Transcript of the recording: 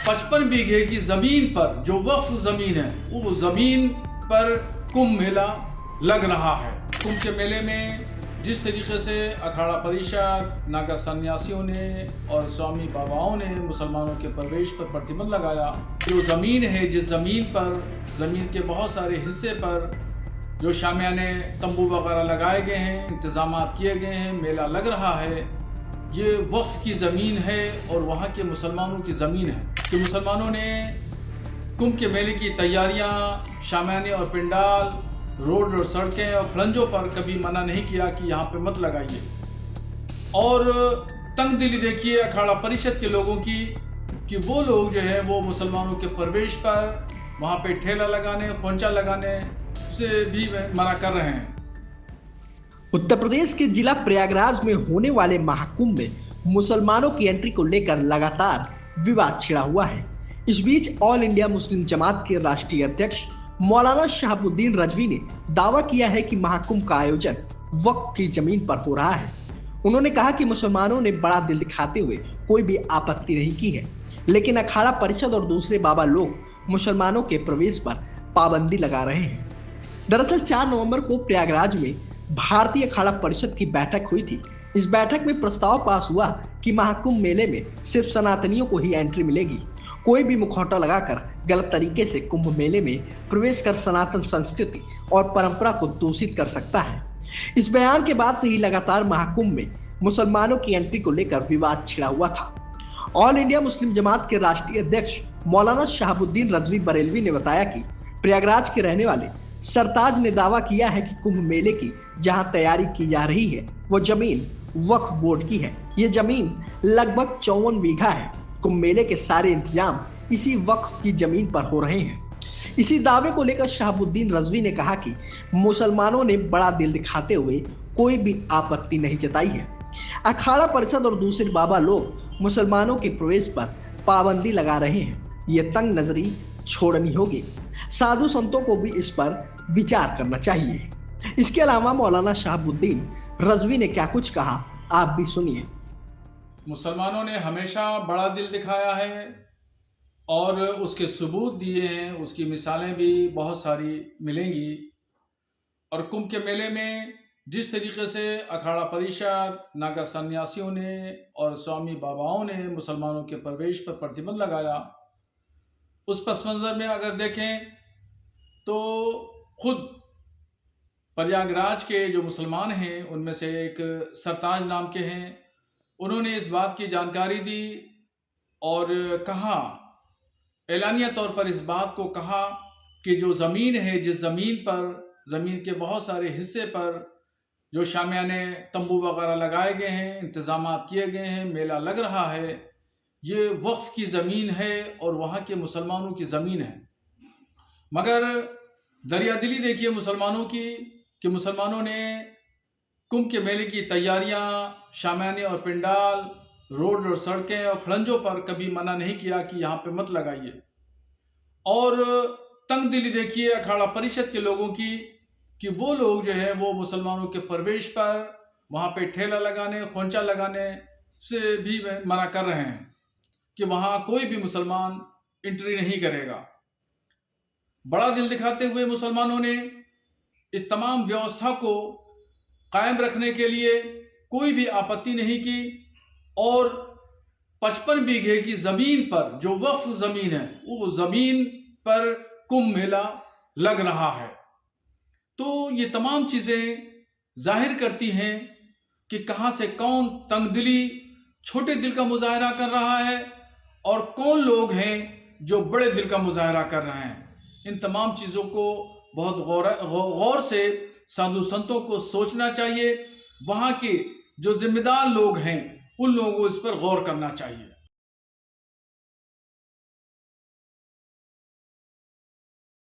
55 बीघे की जमीन पर जो वक्फ जमीन है, वो जमीन पर कुंभ मेला लग रहा है। कुंभ के मेले में जिस तरीके से अखाड़ा परिषद, नागा सन्यासियों ने और स्वामी बाबाओं ने मुसलमानों के प्रवेश पर प्रतिबंध लगाया, जो ज़मीन है, जिस ज़मीन पर, ज़मीन के बहुत सारे हिस्से पर जो शामियाने तंबू वगैरह लगाए गए हैं, इंतज़ाम किए गए हैं, मेला लग रहा है, ये वक्फ की ज़मीन है और वहाँ के मुसलमानों की ज़मीन है। कि मुसलमानों ने कुंभ के मेले की तैयारियाँ, शामियाने और पिंडाल, रोड और सड़कें और खलंजों पर कभी मना नहीं किया कि यहाँ पे मत लगाइए। और तंग दिली देखिए अखाड़ा परिषद के लोगों की कि वो लोग जो है वो मुसलमानों के प्रवेश पर वहाँ पे ठेला लगाने, खोंचा लगाने से भी मना कर रहे हैं। उत्तर प्रदेश के जिला प्रयागराज में होने वाले महाकुंभ में मुसलमानों की एंट्री को लेकर लगातार विवाद छिड़ा हुआ है। इस बीच ऑल इंडिया मुस्लिम जमात के राष्ट्रीय अध्यक्ष मौलाना शहाबुद्दीन रजवी ने दावा किया है कि महाकुंभ का आयोजन वक्फ की जमीन पर हो रहा है। उन्होंने कहा कि मुसलमानों ने बड़ा दिल दिखाते हुए कोई भी आपत्ति नहीं की है, लेकिन अखाड़ा परिषद और दूसरे बाबा लोग मुसलमानों के प्रवेश पर पाबंदी लगा रहे हैं। दरअसल 4 नवंबर को प्रयागराज में भारतीय अखाड़ा परिषद की बैठक हुई थी। इस बैठक में प्रस्ताव पास हुआ कि महाकुंभ मेले में सिर्फ सनातनियों को ही एंट्री मिलेगी। कोई भी मुखौटा लगाकर गलत तरीके से कुंभ मेले में प्रवेश कर सनातन संस्कृति और परंपरा को दूषित कर सकता है। इस बयान के बाद से ही लगातार महाकुंभ में मुसलमानों की एंट्री को लेकर विवाद छिड़ा हुआ था। ऑल इंडिया मुस्लिम जमात के राष्ट्रीय अध्यक्ष मौलाना शहाबुद्दीन रजवी बरेलवी ने बताया कि प्रयागराज के रहने वाले सरताज ने दावा किया है कि कुंभ मेले की जहां तैयारी की जा रही है वो जमीन वक्फ बोर्ड की है। ये जमीन लगभग 54 बीघा है। कुंभ मेले के सारे इंतजाम इसी वक्फ की जमीन पर हो रहे हैं। इसी दावे को लेकर शहाबुद्दीन रजवी ने कहा कि मुसलमानों ने बड़ा दिल दिखाते हुए कोई भी आपत्ति नहीं जताई है। अखाड़ा परिषद और दूसरे बाबा लोग मुसलमानों के प्रवेश पर पाबंदी लगा रहे हैं। ये तंग नजरी छोड़नी होगी। साधु संतों को भी इस पर विचार करना चाहिए। इसके अलावा मौलाना शहाबुद्दीन रजवी ने क्या कुछ कहा, आप भी सुनिए। मुसलमानों ने हमेशा बड़ा दिल दिखाया है और उसके सबूत दिए हैं, उसकी मिसालें भी बहुत सारी मिलेंगी। और कुंभ के मेले में जिस तरीके से अखाड़ा परिषद, नागा सन्यासियों ने और स्वामी बाबाओं ने मुसलमानों के प्रवेश पर प्रतिबंध लगाया, उस पस मंज़र में अगर देखें तो खुद प्रयागराज के जो मुसलमान हैं उनमें से एक सरताज नाम के हैं, उन्होंने इस बात की जानकारी दी और कहा, एलानिया तौर पर इस बात को कहा कि जो ज़मीन है, जिस ज़मीन पर, ज़मीन के बहुत सारे हिस्से पर जो शामियाने तंबू वगैरह लगाए गए हैं, इंतज़ाम किए गए हैं, मेला लग रहा है, ये वक्फ की ज़मीन है और वहाँ के मुसलमानों की ज़मीन है। मगर दरिया दिली देखिए मुसलमानों की कि मुसलमानों ने कुंभ के मेले की तैयारियां, शामियाने और पिंडाल, रोड और सड़कें और खलंजों पर कभी मना नहीं किया कि यहाँ पे मत लगाइए। और तंग दिली देखिए अखाड़ा परिषद के लोगों की कि वो लोग जो है वो मुसलमानों के प्रवेश पर वहाँ पे ठेला लगाने, खोंचा लगाने से भी मना कर रहे हैं कि वहाँ कोई भी मुसलमान एंट्री नहीं करेगा। बड़ा दिल दिखाते हुए मुसलमानों ने इस तमाम व्यवस्था को कायम रखने के लिए कोई भी आपत्ति नहीं की और 55 बीघे की ज़मीन पर जो वक्फ ज़मीन है, वो ज़मीन पर कुंभ मेला लग रहा है। तो ये तमाम चीज़ें जाहिर करती हैं कि कहाँ से कौन तंगदिली, छोटे दिल का मुजाहरा कर रहा है और कौन लोग हैं जो बड़े दिल का मुजाहरा कर रहे हैं। इन तमाम चीज़ों को बहुत गौर से साधु संतों को सोचना चाहिए। वहाँ के जो जिम्मेदार लोग हैं उन लोगों को इस पर गौर करना चाहिए।